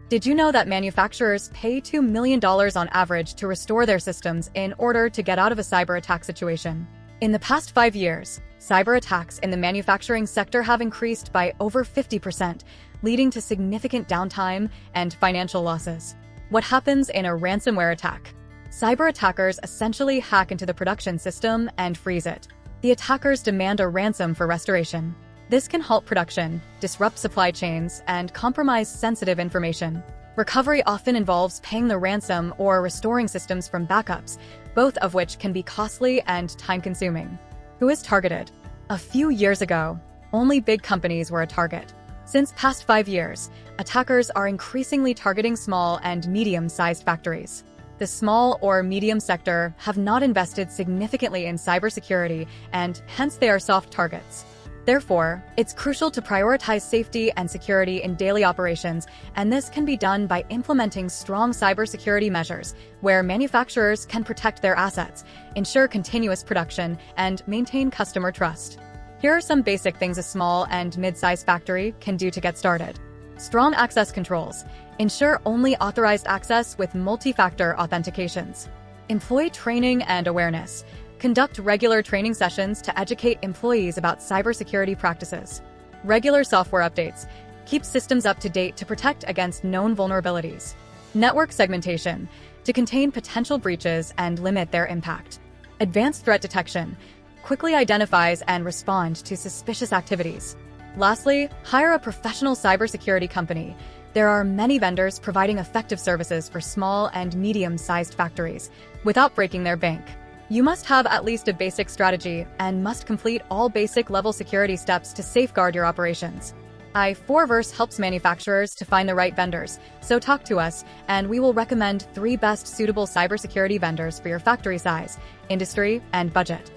Did you know that manufacturers pay $2 million on average to restore their systems in order to get out of a cyber attack situation? In the past 5 years, cyber attacks in the manufacturing sector have increased by over 50%, leading to significant downtime and financial losses. What happens in a ransomware attack? Cyber attackers essentially hack into the production system and freeze it. The attackers demand a ransom for restoration. This can halt production, disrupt supply chains, and compromise sensitive information. Recovery often involves paying the ransom or restoring systems from backups, both of which can be costly and time-consuming. Who is targeted? A few years ago, only big companies were a target. Since past 5 years, attackers are increasingly targeting small and medium-sized factories. The small or medium sector have not invested significantly in cybersecurity, and hence they are soft targets. Therefore, it's crucial to prioritize safety and security in daily operations, and this can be done by implementing strong cybersecurity measures where manufacturers can protect their assets, ensure continuous production, and maintain customer trust. Here are some basic things a small and mid-sized factory can do to get started. Strong access controls. Ensure only authorized access with multi-factor authentications. Employee training and awareness. Conduct regular training sessions to educate employees about cybersecurity practices. Regular software updates. Keep systems up to date to protect against known vulnerabilities. Network segmentation. To contain potential breaches and limit their impact. Advanced threat detection. Quickly identifies and respond to suspicious activities. Lastly, hire a professional cybersecurity company. There are many vendors providing effective services for small and medium-sized factories without breaking their bank. You must have at least a basic strategy and must complete all basic level security steps to safeguard your operations. i4verse helps manufacturers to find the right vendors, so talk to us and we will recommend 3 best suitable cybersecurity vendors for your factory size, industry, and budget.